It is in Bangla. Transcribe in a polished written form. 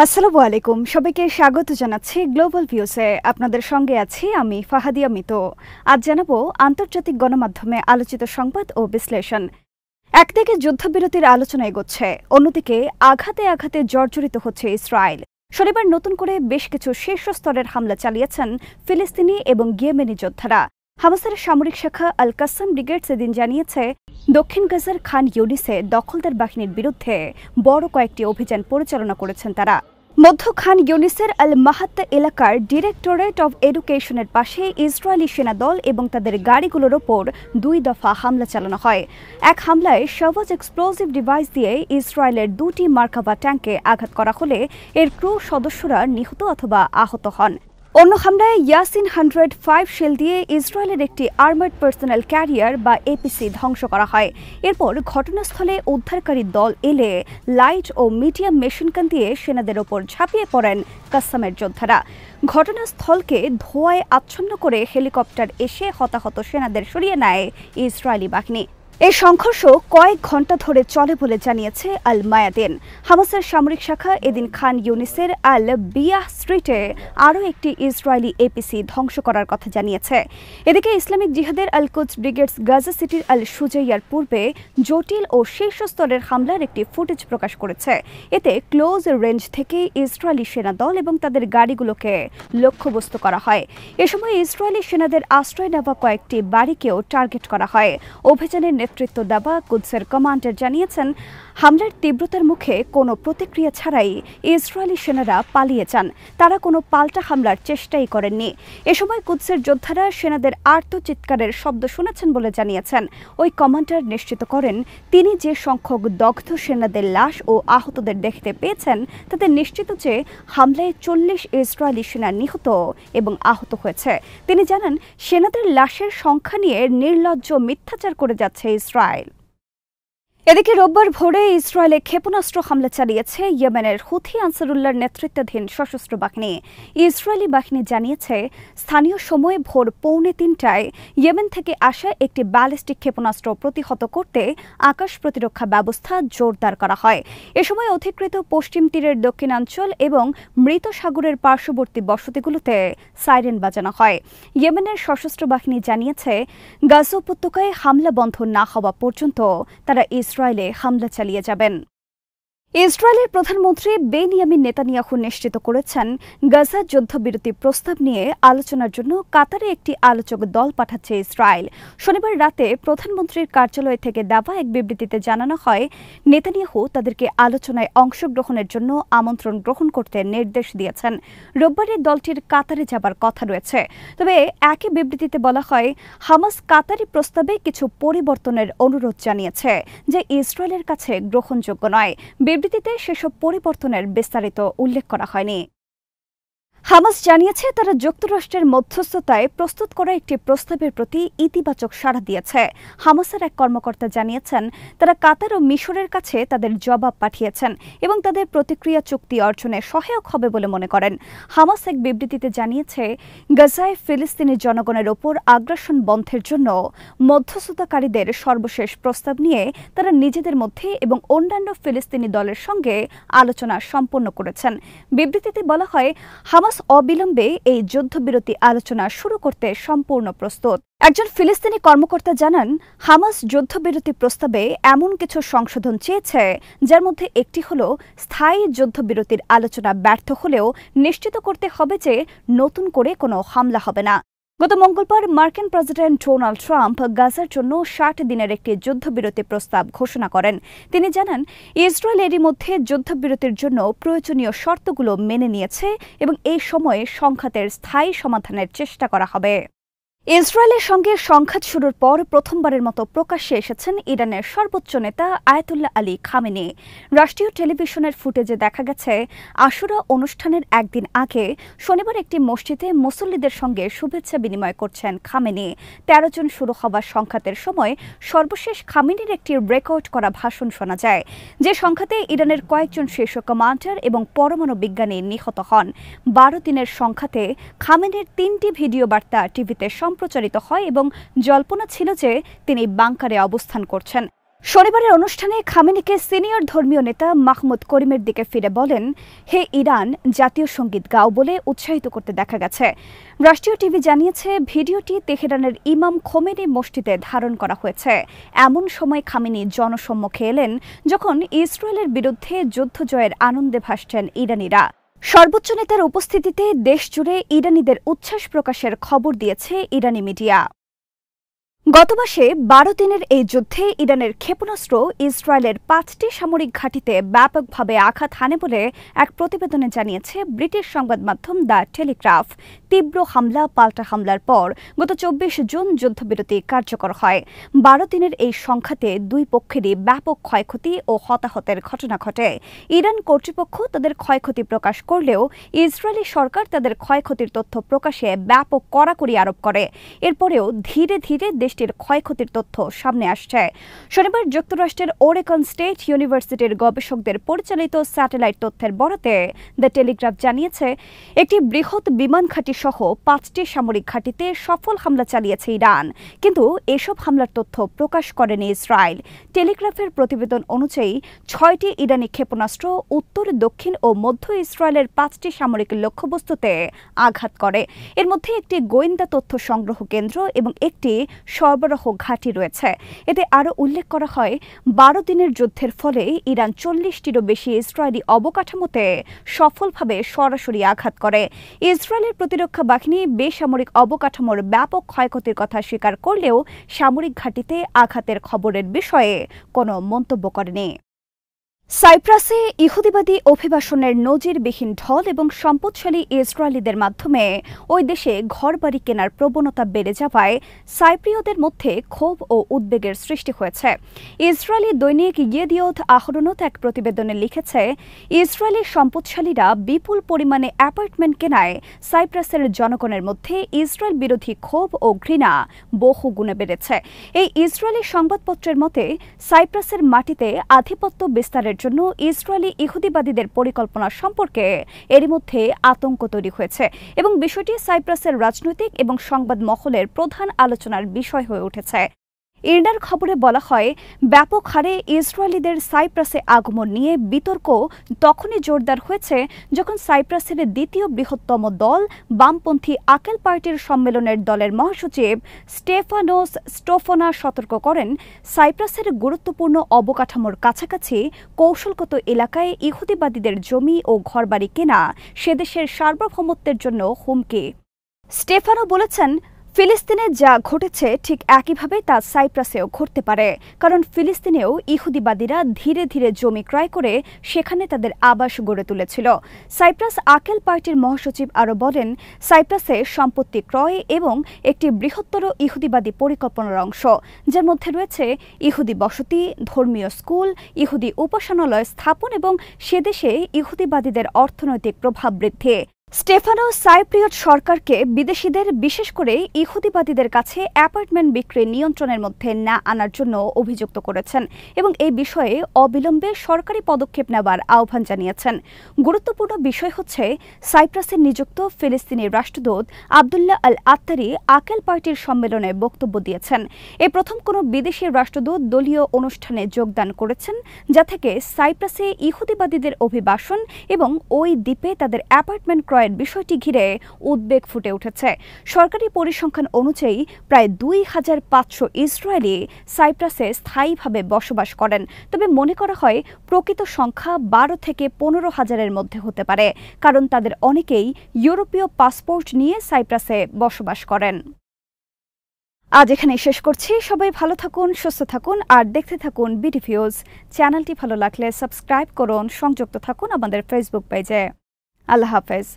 আসসালামু আলাইকুম, সবাইকে স্বাগত জানাচ্ছি গ্লোবাল ভিউসে। আপনাদের সঙ্গে আছি আমি ফাহাদিয়া মিতু। আজ জানাবো আন্তর্জাতিক গণমাধ্যমে আলোচিত সংবাদ ও বিশ্লেষণ। একদিকে যুদ্ধবিরতির আলোচনা এগোচ্ছে, অন্যদিকে আঘাতে আঘাতে জর্জরিত হচ্ছে ইসরায়েল। শনিবার নতুন করে বেশ কিছু শীর্ষস্তরের হামলা চালিয়েছেন ফিলিস্তিনি এবং ইয়েমেনি যোদ্ধারা। হামাসের সামরিক শাখা আল কাসাম ব্রিগেড সেদিন জানিয়েছে, দক্ষিণ গাজার খান ইউনিসে দখলদার বাহিনীর বিরুদ্ধে বড় কয়েকটি অভিযান পরিচালনা করেছেন তারা। মধ্য খান ইউনিসের আল মাহাত্তা এলাকার ডিরেক্টরেট অব এডুকেশনের পাশে ইসরায়েলি সেনাদল এবং তাদের গাড়িগুলোর ওপর 2 দফা হামলা চালানো হয়। এক হামলায় সওয়াজ এক্সপ্লোসিভ ডিভাইস দিয়ে ইসরায়েলের 2টি মার্কাভা ট্যাঙ্কে আঘাত করা হলে এর ক্রু সদস্যরা নিহত অথবা আহত হন। অন্য হামলায় ইয়াসিন 105 শেল দিয়ে ইসরায়েলের একটি আর্মার্ড পার্সোনাল ক্যারিয়ার বা এপিসি ধ্বংস করা হয়। এরপর ঘটনাস্থলে উদ্ধারকারী দল এলে লাইট ও মিডিয়াম মেশিনগান দিয়ে সেনাদের ওপর ঝাঁপিয়ে পড়েন কাসামের যোদ্ধারা। ঘটনাস্থলকে ধোঁয়ায় আচ্ছন্ন করে হেলিকপ্টার এসে হতাহত সেনাদের সরিয়ে নেয় ইসরায়েলি বাহিনী। এই সংঘর্ষ কয়েক ঘণ্টা ধরে চলে বলে জানিয়েছে আল মায়াদিন। হামাসের সামরিক শাখা এদিন খান ইউনিসের আল বিয়াহ স্ট্রিটে আরও একটি ইসরায়েলি এপিসি ধ্বংস করার কথা জানিয়েছে। এদিকে ইসলামিক জিহাদের আল কুদস ব্রিগেডস গাজা সিটির আল সুজাইয়ার পূর্বে জটিল ও শীর্ষস্তরের হামলার একটি ফুটেজ প্রকাশ করেছে। এতে ক্লোজ রেঞ্জ থেকে ইসরায়েলি সেনাদল এবং তাদের গাড়িগুলোকে লক্ষ্যবস্তু করা হয়। এ সময় ইসরায়েলি সেনাদের আশ্রয় নেওয়া কয়েকটি বাড়িকেও টার্গেট করা হয়। অভিযানের নেতৃত্ব দেওয়া কুদসের কমান্ডার জানিয়েছেন, হামলার তীব্রতার মুখে কোনো প্রতিক্রিয়া ছাড়াই ইসরায়েলি সেনারা পালিয়ে যান। তারা কোনো পাল্টা হামলার চেষ্টাই করেননি। এ সময় কুদসের যোদ্ধারা সেনাদের আর্তচিৎকারের শব্দ শুনেছেন বলে জানিয়েছেন। ওই কমান্ডার নিশ্চিত করেন, তিনি যে সংখ্যক দগ্ধ সেনাদের লাশ ও আহতদের দেখতে পেয়েছেন তাতে নিশ্চিত যে হামলায় 40 ইসরায়েলি সেনা নিহত এবং আহত হয়েছে। তিনি জানান, সেনাদের লাশের সংখ্যা নিয়ে নির্লজ্জ মিথ্যাচার করে যাচ্ছে ইসরায়েল। এদিকে রোববার ভোরে ইসরায়েলে ক্ষেপণাস্ত্র হামলা চালিয়েছে ইয়েমেনের হুথি আনসারুল্লাহর নেতৃত্বাধীন সশস্ত্র বাহিনী। ইসরায়েলি বাহিনী জানিয়েছে, স্থানীয় সময় ভোর 2:45টায় ইয়েমেন থেকে আসা একটি ব্যালিস্টিক ক্ষেপণাস্ত্র প্রতিহত করতে আকাশ প্রতিরক্ষা ব্যবস্থা জোরদার করা হয়। এ সময় অধিকৃত পশ্চিম তীরের দক্ষিণাঞ্চল এবং মৃত সাগরের পার্শ্ববর্তী বসতিগুলোতে সাইরেন বাজানো হয়। ইয়েমেনের সশস্ত্র বাহিনী জানিয়েছে, গাজা উপত্যকায় হামলা বন্ধ না হওয়া পর্যন্ত তারা ইসরায়েলে হামলা চালিয়ে যাবেন। ইসরায়েলের প্রধানমন্ত্রী বেনিয়ামিন নেতানিয়াহু নিশ্চিত করেছেন, গাজা যুদ্ধবিরতি প্রস্তাব নিয়ে আলোচনার জন্য কাতারে একটি আলোচক দল পাঠাচ্ছে ইসরায়েল। শনিবার রাতে প্রধানমন্ত্রীর কার্যালয় থেকে দেওয়া এক বিবৃতিতে জানানো হয়, নেতানিয়াহু তাদেরকে আলোচনায় অংশগ্রহণের জন্য আমন্ত্রণ গ্রহণ করতে নির্দেশ দিয়েছেন। রোববারে দলটির কাতারে যাবার কথা রয়েছে। তবে একই বিবৃতিতে বলা হয়, হামাস কাতারি প্রস্তাবে কিছু পরিবর্তনের অনুরোধ জানিয়েছে, যা ইসরায়েলের কাছে গ্রহণযোগ্য নয়। বিবৃতিতে সেসব পরিবর্তনের বিস্তারিত উল্লেখ করা হয়নি। হামাস জানিয়েছে, তারা যুক্তরাষ্ট্রের মধ্যস্থতায় প্রস্তুত করা একটি প্রস্তাবের প্রতি ইতিবাচক সাড়া দিয়েছে। হামাসের এক কর্মকর্তা জানিয়েছেন, তারা কাতার ও মিশরের কাছে তাদের জবাব পাঠিয়েছেন এবং তাদের প্রতিক্রিয়া চুক্তি অর্জনে সহায়ক হবে বলে মনে করেন। হামাস এক বিবৃতিতে জানিয়েছে, গাজায় ফিলিস্তিনি জনগণের ওপর আগ্রাসন বন্ধের জন্য মধ্যস্থতাকারীদের সর্বশেষ প্রস্তাব নিয়ে তারা নিজেদের মধ্যে এবং অন্যান্য ফিলিস্তিনি দলের সঙ্গে আলোচনা সম্পন্ন করেছেন। বিবৃতিতে বলা হয়, হামাস অবিলম্বে এই যুদ্ধবিরতি আলোচনা শুরু করতে সম্পূর্ণ প্রস্তুত। একজন ফিলিস্তিনি কর্মকর্তা জানান, হামাস যুদ্ধবিরতি প্রস্তাবে এমন কিছু সংশোধন চেয়েছে, যার মধ্যে একটি হল, স্থায়ী যুদ্ধবিরতির আলোচনা ব্যর্থ হলেও নিশ্চিত করতে হবে যে নতুন করে কোনো হামলা হবে না। গত মঙ্গলবার মার্কিন প্রেসিডেন্ট ডোনাল্ড ট্রাম্প গাজার জন্য 60 দিনের একটি যুদ্ধবিরতি প্রস্তাব ঘোষণা করেন। তিনি জানান, ইসরায়েল এরই মধ্যে যুদ্ধবিরতির জন্য প্রয়োজনীয় শর্তগুলো মেনে নিয়েছে এবং এই সময়ে সংঘাতের স্থায়ী সমাধানের চেষ্টা করা হবে। ইসরায়েলের সঙ্গে সংঘাত শুরুর পর প্রথমবারের মতো প্রকাশ্যে এসেছেন ইরানের সর্বোচ্চ নেতা আয়াতুল্লাহ আলী খামেনি। রাষ্ট্রীয় টেলিভিশনের ফুটেজে দেখা গেছে, আশুরা অনুষ্ঠানের একদিন আগে শনিবার একটি মসজিদে মুসল্লিদের সঙ্গে শুভেচ্ছা বিনিময় করছেন খামেনি। 13 জন শুরু হওয়া সংঘাতের সময় সর্বশেষ খামেনির একটি রেকর্ড করা ভাষণ শোনা যায়, যে সংঘাতে ইরানের কয়েকজন শীর্ষ কমান্ডার এবং পরমাণু বিজ্ঞানী নিহত হন। 12 দিনের সংঘাতে খামেনির 3টি ভিডিও বার্তা টিভিতে সম্প্রচারিত হয় এবং জল্পনা ছিল যে তিনি বাংকারে অবস্থান করছেন। শনিবারের অনুষ্ঠানে খামেনিকে সিনিয়র ধর্মীয় নেতা মাহমুদ করিমের দিকে ফিরে বলেন, হে ইরান, জাতীয় সঙ্গীত গাও বলে উৎসাহিত করতে দেখা গেছে। রাষ্ট্রীয় টিভি জানিয়েছে ভিডিওটি তেহরানের ইমাম খোমেনি মসজিদে ধারণ করা হয়েছে। এমন সময় খামেনি জনসম্মুখে এলেন যখন ইসরায়েলের বিরুদ্ধে যুদ্ধ জয়ের আনন্দে ভাসছেন ইরানিরা। সর্বোচ্চ নেতার উপস্থিতিতে দেশজুড়ে ইরানিদের উচ্ছ্বাস প্রকাশের খবর দিয়েছে ইরানি মিডিয়া। গত মাসে 12 দিনের এই যুদ্ধে ইরানের ক্ষেপণাস্ত্র ইসরায়েলের 5টি সামরিক ঘাঁটিতে ব্যাপকভাবে আঘাত হানে বলে এক প্রতিবেদনে জানিয়েছে ব্রিটিশ সংবাদ মাধ্যম দ্য টেলিগ্রাফ। তীব্র হামলা পাল্টা হামলার পর গত 24 জুন যুদ্ধবিরতি কার্যকর হয়। 12 দিনের এই সংঘাতে দুই পক্ষেরই ব্যাপক ক্ষয়ক্ষতি ও হতাহতের ঘটনা ঘটে। ইরান কর্তৃপক্ষ তাদের ক্ষয়ক্ষতি প্রকাশ করলেও ইসরায়েলি সরকার তাদের ক্ষয়ক্ষতির তথ্য প্রকাশে ব্যাপক কড়াকড়ি আরোপ করে। এরপরেও ধীরে ধীরে দেশটির ক্ষয়ক্ষতির তথ্য সামনে আসছে। শনিবার যুক্তরাষ্ট্রের ওরেগন স্টেট ইউনিভার্সিটির গবেষকদের পরিচালিত স্যাটেলাইট তথ্যের বরাতে দ্য টেলিগ্রাফ জানিয়েছে, একটি বৃহৎ বিমান ঘাঁটি সহ 5টি সামরিক ঘাঁটিতে সফল হামলা চালিয়েছে ইরান, কিন্তু এসব হামলার তথ্য প্রকাশ করেনি ইসরায়েল। টেলিগ্রাফের প্রতিবেদন অনুযায়ী 6টি ইরানি ক্ষেপণাস্ত্র উত্তর, দক্ষিণ ও মধ্য ইসরায়েলের 5টি সামরিক লক্ষ্যবস্তুতে আঘাত করে। এর মধ্যে একটি গোয়েন্দা তথ্য সংগ্রহ কেন্দ্র এবং একটি সরবরাহ ঘাঁটি রয়েছে। এতে আরও উল্লেখ করা হয়, 12 দিনের যুদ্ধের ফলে ইরান 40টিরও বেশি ইসরায়েলি অবকাঠামোতে সফলভাবে সরাসরি আঘাত করে। ইসরায়েলের প্রতিরক্ষা বাহিনী বেসামরিক অবকাঠামোর ব্যাপক ক্ষয়ক্ষতির কথা স্বীকার করলেও সামরিক ঘাঁটিতে আঘাতের খবরের বিষয়ে কোনো মন্তব্য করেনি। সাইপ্রাসে ইহুদিবাদী অভিবাসনের নজিরবিহীন ঢল এবং সম্পদশালী ইসরায়েলিদের মাধ্যমে ওই দেশে ঘরবাড়ি কেনার প্রবণতা বেড়ে যাওয়ায় সাইপ্রিয়দের মধ্যে ক্ষোভ ও উদ্বেগের সৃষ্টি হয়েছে। ইসরায়েলি দৈনিক ইয়েদিওথ আহরণত এক প্রতিবেদনে লিখেছে, ইসরায়েলি সম্পদশালীরা বিপুল পরিমাণে অ্যাপার্টমেন্ট কেনায় সাইপ্রাসের জনগণের মধ্যে ইসরায়েল বিরোধী ক্ষোভ ও ঘৃণা বহু গুণে বেড়েছে। এই ইসরায়েলি সংবাদপত্রের মতে, সাইপ্রাসের মাটিতে আধিপত্য বিস্তারের জন্য ইসরায়েলি ইহুদিবাদীদের পরিকল্পনা সম্পর্কে এরই মধ্যে আতঙ্ক তৈরি হয়েছে এবং বিষয়টি সাইপ্রাসের রাজনৈতিক এবং সংবাদ মহলের প্রধান আলোচনার বিষয় হয়ে উঠেছে। ইরনার খবরে বলা হয়, ব্যাপক হারে ইসরায়েলিদের সাইপ্রাসে আগমন নিয়ে বিতর্ক তখনই জোরদার হয়েছে যখন সাইপ্রাসের দ্বিতীয় বৃহত্তম দল বামপন্থী আকেল পার্টির সম্মেলনের দলের মহাসচিব স্টেফানোস স্টোফোনা সতর্ক করেন, সাইপ্রাসের গুরুত্বপূর্ণ অবকাঠামোর কাছাকাছি কৌশলগত এলাকায় ইহুদিবাদীদের জমি ও ঘরবাড়ি কেনা সেদেশের সার্বভৌমত্বের জন্য হুমকি। স্টেফানো বলেছেন, ফিলিস্তিনে যা ঘটেছে ঠিক একইভাবে তা সাইপ্রাসেও ঘটতে পারে, কারণ ফিলিস্তিনেও ইহুদিবাদীরা ধীরে ধীরে জমি ক্রয় করে সেখানে তাদের আবাস গড়ে তুলেছিল। সাইপ্রাস আকেল পার্টির মহাসচিব আরও বলেন, সাইপ্রাসে সম্পত্তি ক্রয় এবং একটি বৃহত্তর ইহুদিবাদী পরিকল্পনার অংশ, যার মধ্যে রয়েছে ইহুদি বসতি, ধর্মীয় স্কুল, ইহুদি উপাসনালয় স্থাপন এবং সেদেশে ইহুদিবাদীদের অর্থনৈতিক প্রভাব বৃদ্ধি। স্টেফানো সাইপ্রিয়ট সরকারকে বিদেশিদের, বিশেষ করে ইহুদিবাদীদের কাছে অ্যাপার্টমেন্ট বিক্রি নিয়ন্ত্রণের মধ্যে না আনার জন্য অভিযুক্ত করেছেন এবং এই বিষয়ে অবিলম্বে সরকারি পদক্ষেপ নেওয়ার আহ্বান জানিয়েছেন। গুরুত্বপূর্ণ বিষয় হচ্ছে, সাইপ্রাসের নিযুক্ত ফিলিস্তিনি রাষ্ট্রদূত আবদুল্লাহ আল আত্তারি আকেল পার্টির সম্মেলনে বক্তব্য দিয়েছেন। এ প্রথম কোনো বিদেশি রাষ্ট্রদূত দলীয় অনুষ্ঠানে যোগদান করেছেন, যা থেকে সাইপ্রাসে ইহুদিবাদীদের অভিবাসন এবং ওই দ্বীপে তাদের অ্যাপার্টমেন্ট ক্রয় বিষয়টি ঘিরে উদ্বেগ ফুটে উঠেছে। সরকারি পরিসংখ্যান অনুযায়ী প্রায় 2500 ইসরায়েলি সাইপ্রাসে স্থায়ীভাবে বসবাস করেন, তবে মনে করা হয় প্রকৃত সংখ্যা 12 থেকে 15,000-এর মধ্যে হতে পারে, কারণ তাদের অনেকেই ইউরোপীয় পাসপোর্ট নিয়ে সাইপ্রাসে বসবাস করেন। আজ এখানে শেষ করছি। সবাই ভালো থাকুন, সুস্থ থাকুন আর দেখতে থাকুন বিডি ভিউজ। চ্যানেলটি ভালো লাগলে সাবস্ক্রাইব করুন, সংযুক্ত থাকুন আমাদের ফেসবুক পেজে। আল্লাহ হাফেজ।